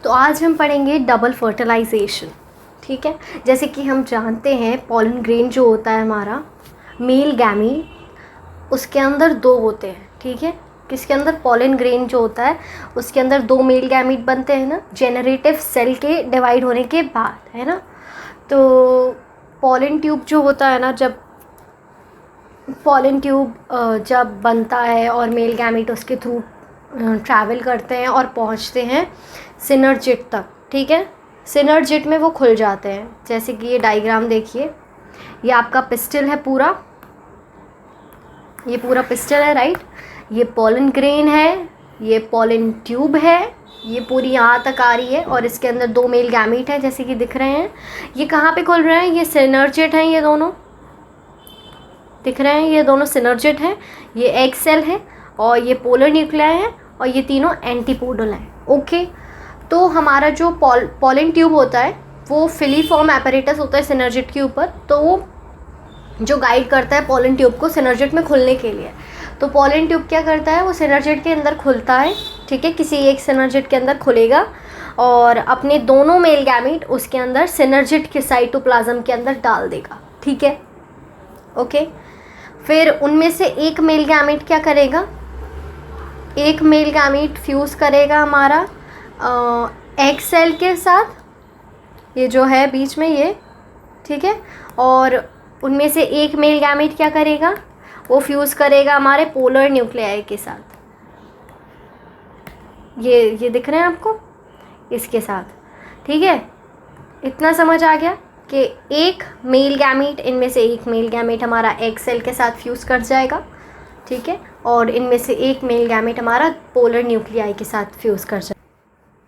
तो आज हम पढ़ेंगे डबल फर्टिलाइजेशन। ठीक है, जैसे कि हम जानते हैं पॉलन ग्रेन जो होता है हमारा मेल गैमी, उसके अंदर दो होते हैं। ठीक है, किसके अंदर? पॉलन ग्रेन जो होता है उसके अंदर दो मेल गैमीट बनते हैं ना, जेनरेटिव सेल के डिवाइड होने के बाद, है ना। तो पॉलन ट्यूब जो होता है ना, जब पॉलन ट्यूब जब बनता है और मेल गैमीट उसके थ्रू ट्रैवल करते हैं और पहुंचते हैं सिनर्जिट तक। ठीक है, सिनर्जिट में वो खुल जाते हैं। जैसे कि ये डायग्राम देखिए, ये आपका पिस्टल है पूरा, ये पूरा पिस्टल है, राइट। ये पॉलन ग्रेन है, ये पॉलन ट्यूब है, ये पूरी यहाँ तक आ रही है और इसके अंदर दो मेल गैमीट हैं जैसे कि दिख रहे हैं। ये कहाँ पे खुल रहे हैं? ये सिनर्जिट हैं, ये दोनों दिख रहे हैं, ये दोनों सिनर्जिट हैं। ये एग सेल है और ये पोलर न्यूक्लियाई है और ये तीनों एंटीपोडल हैं। ओके, तो हमारा जो पॉलन ट्यूब होता है वो फिलीफॉर्म एपरेटस होता है सिनर्जिट के ऊपर, तो वो जो गाइड करता है पॉलन ट्यूब को सिनर्जिट में खुलने के लिए। तो पॉलन ट्यूब क्या करता है, वो सिनर्जिट के अंदर खुलता है। ठीक है, किसी एक सिनर्जिट के अंदर खुलेगा और अपने दोनों मेल गैमीट उसके अंदर सिनर्जिट के साइटोप्लाज्म के अंदर डाल देगा। ठीक है, ओके। फिर उनमें से एक मेल गैमीट क्या करेगा? एक मेल गैमीट फ्यूज़ करेगा हमारा एग सेल के साथ, ये जो है बीच में ये, ठीक है। और उनमें से एक मेल गैमीट क्या करेगा? वो फ्यूज़ करेगा हमारे पोलर न्यूक्लियाई के साथ। ये दिख रहे हैं आपको, इसके साथ। ठीक है, इतना समझ आ गया कि एक मेल गैमीट, इनमें से एक मेल गैमीट हमारा एग सेल के साथ फ्यूज़ कर जाएगा। ठीक है, और इनमें से एक मेल गैमीट हमारा पोलर न्यूक्लियाई के साथ फ्यूज़ कर जाएगा।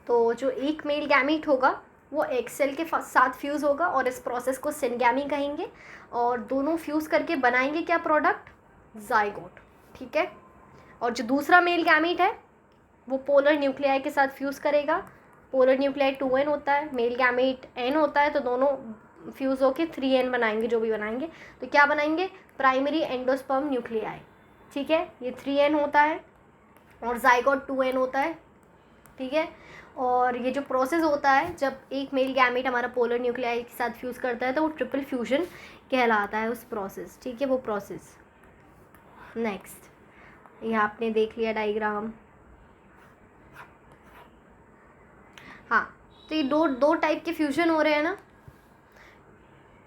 तो जो एक मेल गैमीट होगा वो एग सेल के साथ फ्यूज़ होगा और इस प्रोसेस को सिनगैमी कहेंगे। और दोनों फ्यूज़ करके बनाएंगे क्या प्रोडक्ट? जाइगोट। ठीक है, और जो दूसरा मेल गैमीट है वो पोलर न्यूक्लियाई के साथ फ्यूज़ करेगा। पोलर न्यूक्लियाई 2n होता है, मेल गैमीट n होता है, तो दोनों फ्यूज़ होके 3n बनाएंगे, जो भी बनाएंगे। तो क्या बनाएंगे? Primary endosperm nuclei. ठीक है, ये 3n होता है और जाइगोट 2n होता है। ठीक है, और ये जो प्रोसेस होता है जब एक मेल गैमीट हमारा पोलर न्यूक्लियाई के साथ फ्यूज़ करता है तो वो ट्रिपल फ्यूजन कहलाता है उस प्रोसेस। ठीक है, वो प्रोसेस। नेक्स्ट, ये आपने देख लिया डायग्राम। हाँ, तो ये दो टाइप के फ्यूजन हो रहे हैं ना,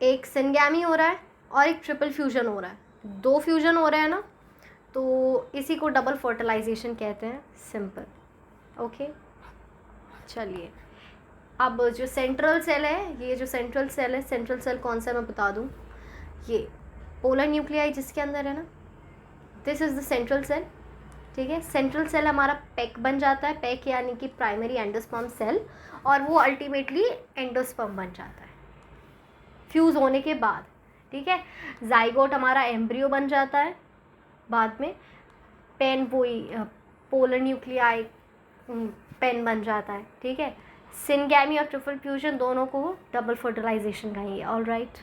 एक सिनगैमी हो रहा है और एक ट्रिपल फ्यूजन हो रहा है। दो फ्यूजन हो रहे हैं ना, तो इसी को डबल फर्टिलाइजेशन कहते हैं, सिंपल। ओके, चलिए अब जो सेंट्रल सेल है, ये जो सेंट्रल सेल है, सेंट्रल सेल कौन सा मैं बता दूं, ये पोलर न्यूक्लियाई जिसके अंदर है ना, this is the central cell. ठीक है, सेंट्रल सेल हमारा पैक बन जाता है, पैक यानी कि प्राइमरी एंडोस्पर्म सेल, और वो अल्टीमेटली एंडोस्पर्म बन जाता है फ्यूज़ होने के बाद। ठीक है, जाइगोट हमारा एम्ब्रियो बन जाता है बाद में, पेन वही पोलर न्यूक्लियाई पेन बन जाता है। ठीक है, सिनगैमी और ट्रिपल फ्यूजन दोनों को डबल फर्टिलाइजेशन कहेंगे। All right,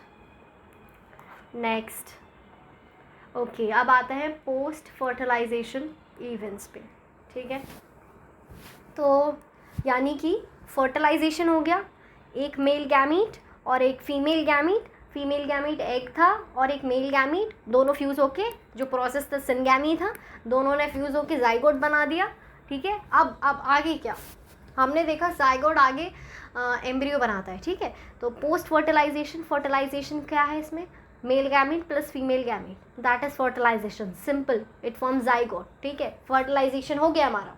next. ओके, अब आते हैं पोस्ट फर्टिलाइजेशन इवेंट्स पे। ठीक है, तो यानी कि फर्टिलाइजेशन हो गया, एक मेल गैमीट और एक female gamete, female gamete egg था और एक मेल गैमीट, दोनों फ्यूज़ होके, जो प्रोसेस था सिनगैमी था, दोनों ने फ्यूज़ होके जाइगोट बना दिया। ठीक है, अब आगे क्या हमने देखा, जाइगोट आगे एम्ब्रियो बनाता है। ठीक है, तो पोस्ट फर्टिलाइजेशन क्या है इसमें? Male gamete plus female gamete, that is fertilisation, simple, it form zygote. ठीक है, फर्टिलाइजेशन हो गया हमारा।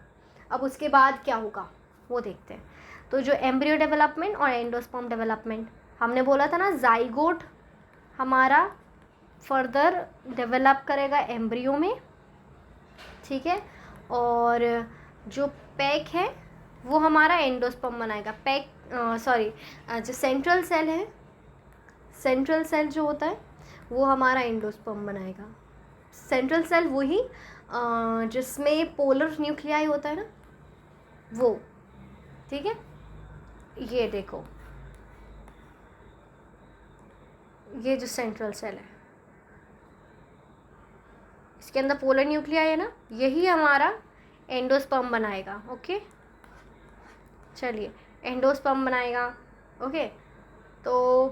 अब उसके बाद क्या होगा वो देखते हैं। तो जो एम्ब्रियो डेवलपमेंट और एंडोस्पर्म डेवलपमेंट, हमने बोला था ना, जाइगोट हमारा फर्दर डेवलप करेगा एम्ब्रियो में। ठीक है, और जो पैक है वो हमारा एंडोस्पर्म बनाएगा। पैक जो सेंट्रल सेल है, सेंट्रल सेल जो होता है वो हमारा एंडोस्पर्म बनाएगा। सेंट्रल सेल वही जिसमें पोलर न्यूक्लियाई होता है ना, वो। ठीक है, ये देखो, ये जो सेंट्रल सेल है इसके अंदर पोलर न्यूक्लियाई है ना, यही हमारा एंडोस्पर्म बनाएगा। ओके, चलिए एंडोस्पर्म बनाएगा। ओके, तो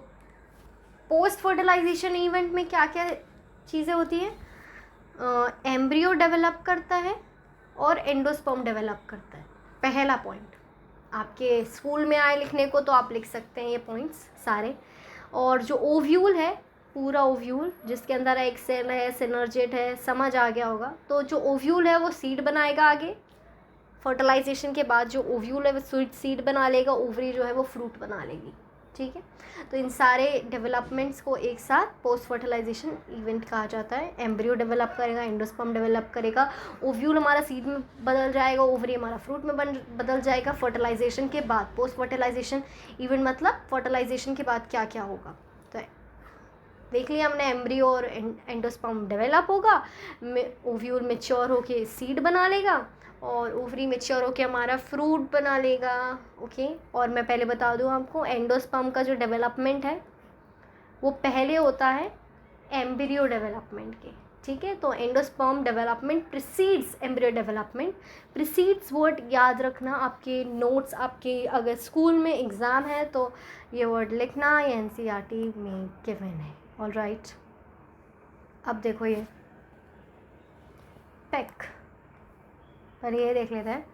पोस्ट फर्टिलाइजेशन इवेंट में क्या क्या चीज़ें होती हैं? एम्ब्रियो डेवलप करता है और एंडोस्पर्म डेवलप करता है। पहला पॉइंट आपके स्कूल में आए लिखने को, तो आप लिख सकते हैं ये पॉइंट्स सारे। और जो ओव्यूल है, पूरा ओव्यूल जिसके अंदर एक सेल है, सिनर्जेट है, समझ आ गया होगा। तो जो ओव्यूल है वो सीड बनाएगा आगे, फर्टिलाइजेशन के बाद जो ओव्यूल है वो सीड बना लेगा, ओवरी जो है वो फ्रूट बना लेगी। ठीक है, तो इन सारे डेवलपमेंट्स को एक साथ पोस्ट फर्टिलाइजेशन इवेंट कहा जाता है। एम्ब्रियो डेवलप करेगा, एंडोस्पर्म डेवलप करेगा, ओव्यूल हमारा सीड में बदल जाएगा, ओवरी हमारा फ्रूट में बदल जाएगा। फर्टिलाइजेशन के बाद पोस्ट फर्टिलाइजेशन इवेंट मतलब फर्टिलाइजेशन के बाद क्या क्या होगा, तो देख लिया हमने। एम्ब्रियो और एंडोस्पर्म डेवलप होगा, ओव्यूल मेच्योर होके सीड बना लेगा और ओवरी मेच्योर होके हमारा फ्रूट बना लेगा। ओके, और मैं पहले बता दूं आपको, एंडोस्पर्म का जो डेवलपमेंट है वो पहले होता है एम्ब्रियो डेवलपमेंट के। ठीक है, तो endosperm development precedes embryo development. Precedes word याद रखना, आपके नोट्स, आपके अगर स्कूल में एग्ज़ाम है तो ये वर्ड लिखना, ये एनसीईआरटी में गिवन है। ऑल राइट, अब देखो ये पैक, पर ये देख लेते हैं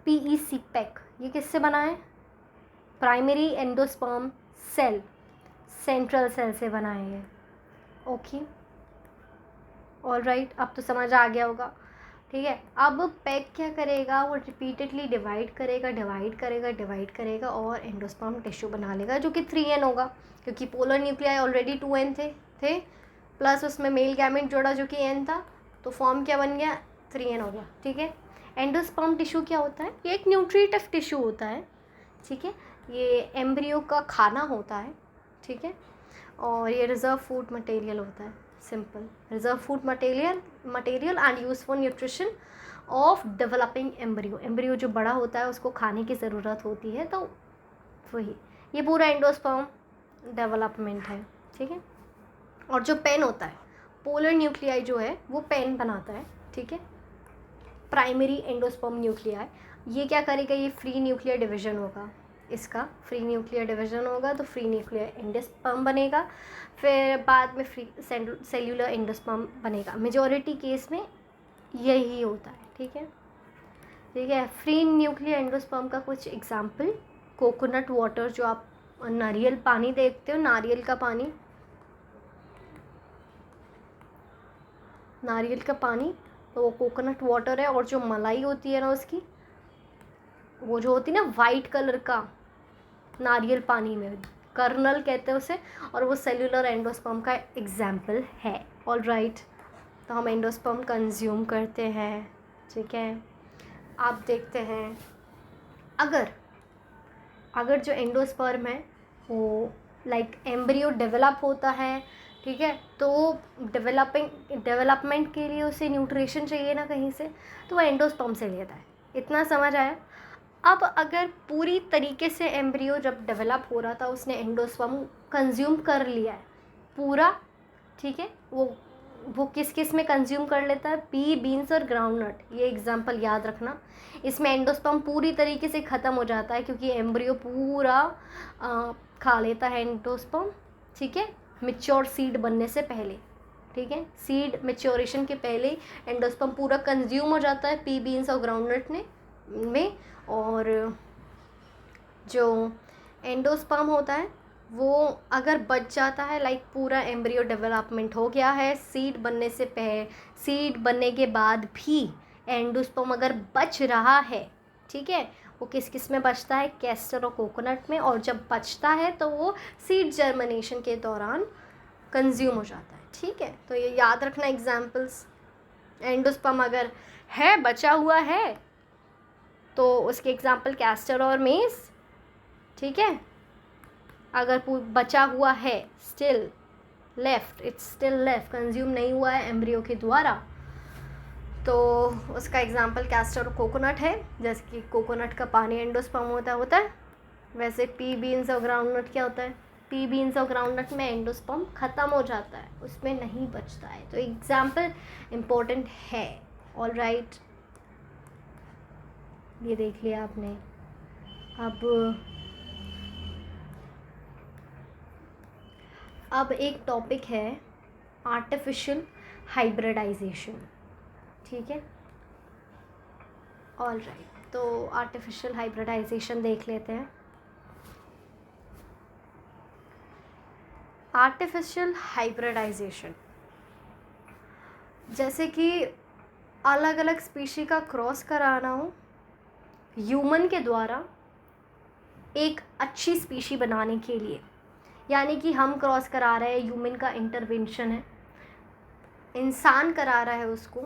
PEC पैक, ये किससे बना है? Primary endosperm cell, central cell से बना है ये। ओके, ऑल राइट, अब तो समझ आ गया होगा। ठीक है, अब पैक क्या करेगा? वो रिपीटेडली डिवाइड करेगा और एंडोस्पर्म टिश्यू बना लेगा जो कि 3N होगा, क्योंकि पोलर न्यूक्लियाई ऑलरेडी 2N थे प्लस उसमें मेल गैमेट जोड़ा जो कि N था, तो फॉर्म क्या बन गया? 3N हो गया। ठीक है, एंडोस्पर्म टिश्यू क्या होता है? ये एक न्यूट्रिटिव टिश्यू होता है। ठीक है, ये एम्ब्रियो का खाना होता है। ठीक है, और ये रिजर्व फूड मटेरियल होता है। Simple, reserve food material and use for nutrition of developing embryo. Embryo जो बड़ा होता है उसको खाने की ज़रूरत होती है, तो वही ये पूरा एंडोस्पर्म डेवलपमेंट है। ठीक है, और जो पेन होता है, पोलर न्यूक्लियाई जो है वो पेन बनाता है। ठीक है, प्राइमरी एंडोस्पर्म न्यूक्लियाई, ये क्या करेगा? ये फ्री न्यूक्लियर डिवीजन होगा, इसका फ्री न्यूक्लियर डिवीजन होगा तो फ्री न्यूक्लियर एंडोस्पर्म बनेगा, फिर बाद में फ्री सेल्यूलर एंडोस्पर्म बनेगा। मेजॉरिटी केस में यही होता है। ठीक है, फ्री न्यूक्लियर एंडोस्पर्म का कुछ एग्जांपल, कोकोनट वाटर, जो आप नारियल पानी देखते हो, नारियल का पानी तो वो कोकोनट वाटर है। और जो मलाई होती है ना उसकी, वो जो होती है ना वाइट कलर का, नारियल पानी में कर्नल कहते हैं उसे, और वो सेल्यूलर एंडोस्पर्म का एग्जाम्पल है। ऑल राइट, तो हम एंडोस्पर्म कंज्यूम करते हैं। ठीक है, आप देखते हैं अगर जो एंडोस्पर्म है वो लाइक एम्ब्रियो डेवलप होता है, ठीक है, तो डेवलपमेंट के लिए उसे न्यूट्रिशन चाहिए ना कहीं से, तो वो एंडोस्पर्म से लेता है। इतना समझ आया? अब अगर पूरी तरीके से एम्ब्रियो जब डेवलप हो रहा था उसने एंडोस्पर्म कंज्यूम कर लिया है पूरा, ठीक है, वो किस किस में कंज्यूम कर लेता है? पी, बीन्स और ग्राउंडनट, ये एग्जांपल याद रखना। इसमें एंडोस्पर्म पूरी तरीके से ख़त्म हो जाता है क्योंकि एम्ब्रियो पूरा खा लेता है एंडोस्पर्म। ठीक है, मेच्योर सीड बनने से पहले। ठीक है, सीड मेच्योरेशन के पहले एंडोस्पर्म पूरा कंज्यूम हो जाता है पी, बीन्स और ग्राउंडनट में। और जो एंडोस्पर्म होता है वो अगर बच जाता है, लाइक पूरा एम्ब्रियो डेवलपमेंट हो गया है, सीड बनने के बाद भी एंडोस्पर्म अगर बच रहा है, ठीक है, वो किस किस में बचता है? कैस्टर और कोकोनट में। और जब बचता है तो वो सीड जर्मिनेशन के दौरान कंज्यूम हो जाता है। ठीक है, तो ये याद रखना एग्जाम्पल्स। एंडोस्पर्म अगर है, बचा हुआ है, तो उसके एग्जाम्पल कैस्टर और मेस। ठीक है, अगर बचा हुआ है, इट्स स्टिल लेफ्ट, कंज्यूम नहीं हुआ है एम्ब्रियो के द्वारा, तो उसका एग्जाम्पल कैस्टर और कोकोनट है। जैसे कि कोकोनट का पानी एंडोस्पर्म होता है, वैसे पी, बीन्स और ग्राउंडनट क्या होता है? पी, बीन्स और ग्राउंडनट में एंडोस्पर्म ख़त्म हो जाता है, उसमें नहीं बचता है। तो एग्जाम्पल इम्पोर्टेंट है। ऑल राइट, ये देख लिया आपने। अब एक टॉपिक है आर्टिफिशियल हाइब्रिडाइजेशन, ठीक है। ऑल राइट, तो आर्टिफिशियल हाइब्रिडाइजेशन देख लेते हैं। आर्टिफिशियल हाइब्रिडाइजेशन जैसे कि अलग अलग स्पीशी का क्रॉस कराना हो ह्यूमन के द्वारा एक अच्छी स्पीशी बनाने के लिए, यानी कि हम क्रॉस करा रहे हैं, ह्यूमन का इंटरवेंशन है, इंसान करा रहा है उसको,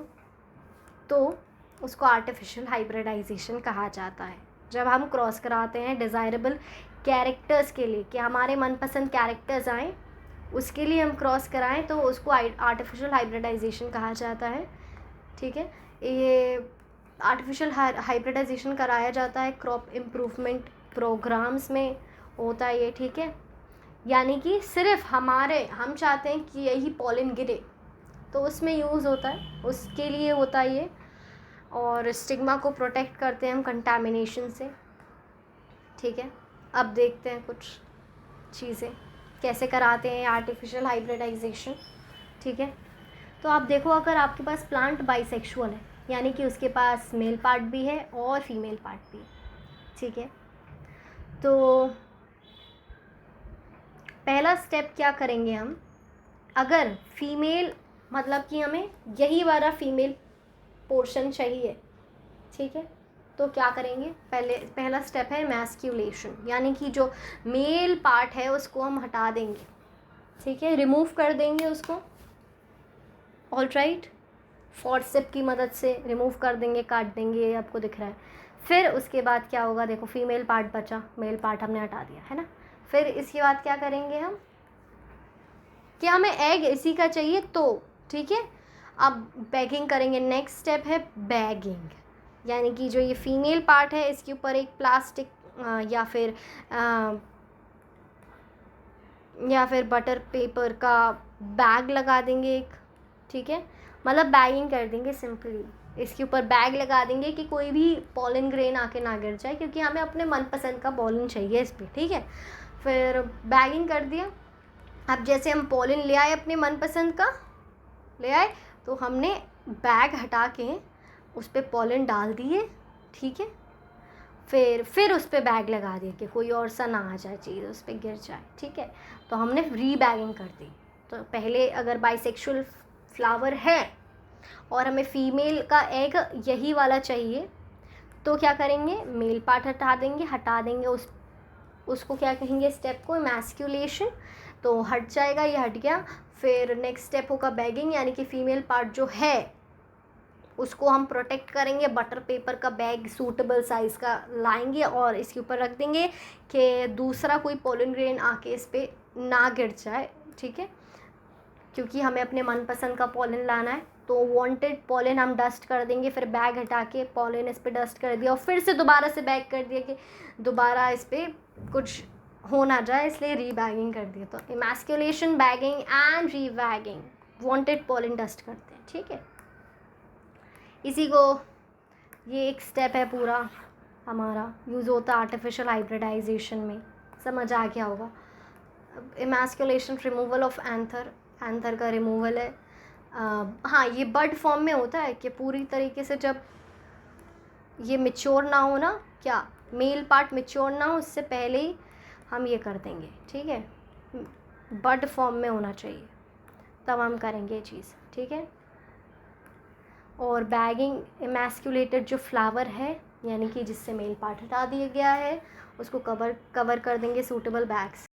तो उसको आर्टिफिशियल हाइब्रिडाइजेशन कहा जाता है। जब हम क्रॉस कराते हैं डिज़ायरेबल कैरेक्टर्स के लिए, कि हमारे मनपसंद कैरेक्टर्स आएँ, उसके लिए हम क्रॉस कराएं, तो उसको आर्टिफिशियल हाइब्रिडाइजेशन कहा जाता है, ठीक है। ये आर्टिफिशियल हाइब्रिडाइजेशन कराया जाता है क्रॉप इम्प्रूवमेंट प्रोग्राम्स में होता है ये, ठीक है। यानी कि सिर्फ हम चाहते हैं कि यही पॉलन गिरे, तो उसमें यूज़ होता है, उसके लिए होता है ये। और स्टिग्मा को प्रोटेक्ट करते हैं हम कंटामिनेशन से, ठीक है। अब देखते हैं कुछ चीज़ें कैसे कराते हैं आर्टिफिशियल हाइब्रिडाइजेशन, ठीक है। तो आप देखो, अगर आपके पास प्लांट बाइसेक्सुअल है, यानी कि उसके पास मेल पार्ट भी है और फीमेल पार्ट भी है, ठीक है। तो पहला स्टेप क्या करेंगे हम, अगर फीमेल मतलब कि हमें यही वाला फीमेल पोर्शन चाहिए, ठीक है, तो क्या करेंगे, पहला स्टेप है मैस्क्यूलेशन, यानी कि जो मेल पार्ट है उसको हम हटा देंगे, ठीक है, रिमूव कर देंगे उसको। ऑल राइट, फोर्सेप की मदद से रिमूव कर देंगे, काट देंगे, ये आपको दिख रहा है। फिर उसके बाद क्या होगा, देखो फीमेल पार्ट बचा, मेल पार्ट हमने हटा दिया है ना। फिर इसके बाद क्या करेंगे हम, कि हमें एग इसी का चाहिए तो, ठीक है। अब बैगिंग करेंगे, नेक्स्ट स्टेप है बैगिंग, यानी कि जो ये फीमेल पार्ट है इसके ऊपर एक प्लास्टिक या फिर बटर पेपर का बैग लगा देंगे एक, ठीक है। मतलब बैगिंग कर देंगे सिंपली, इसके ऊपर बैग लगा देंगे कि कोई भी पॉलन ग्रेन आके ना गिर जाए, क्योंकि हमें अपने मनपसंद का पॉलन चाहिए इस पर, ठीक है। फिर बैगिंग कर दिया। अब जैसे हम पॉलन ले आए, अपने मनपसंद का ले आए, तो हमने बैग हटा के उस पर पॉलन डाल दिए, ठीक है। फिर उस पर बैग लगा दिया कि कोई और सा ना आ जाए चीज़ उस पर गिर जाए, ठीक है। तो हमने रीबैगिंग कर दी। तो पहले अगर बाइसेक्सुअल फ्लावर है और हमें फीमेल का एग यही वाला चाहिए, तो क्या करेंगे, मेल पार्ट हटा देंगे उसको क्या कहेंगे, स्टेप को मैस्क्यूलेशन, तो हट जाएगा, ये हट गया। फिर नेक्स्ट स्टेप होगा बैगिंग, यानी कि फीमेल पार्ट जो है उसको हम प्रोटेक्ट करेंगे, बटर पेपर का बैग सूटेबल साइज़ का लाएंगे और इसके ऊपर रख देंगे कि दूसरा कोई पॉलन ग्रेन आके इस पर ना गिर जाए, ठीक है, क्योंकि हमें अपने मनपसंद का पॉलन लाना है। तो वांटेड पॉलन हम डस्ट कर देंगे, फिर बैग हटा के पॉलन इस पर डस्ट कर दिया और फिर से दोबारा से बैग कर दिया कि दोबारा इस पर कुछ हो ना जाए, इसलिए रीबैगिंग कर दिया। तो emasculation, bagging and rebagging, wanted pollen dust करते हैं, ठीक है। इसी को, ये एक स्टेप है पूरा हमारा यूज़ होता है आर्टिफिशियल हाइब्रिडाइजेशन में, समझ आ गया होगा। इमैस्कुलेशन, रिमूवल ऑफ एंथर का रिमूवल है। हाँ, ये बड फॉर्म में होता है कि पूरी तरीके से जब ये मैच्योर ना हो ना, क्या मेल पार्ट मैच्योर ना हो, उससे पहले ही हम ये कर देंगे, ठीक है। बड फॉर्म में होना चाहिए, तब हम करेंगे ये चीज़, ठीक है। और बैगिंग, इमैस्कुलेटेड जो फ्लावर है, यानी कि जिससे मेल पार्ट हटा दिया गया है, उसको कवर कर देंगे सूटेबल बैग्स।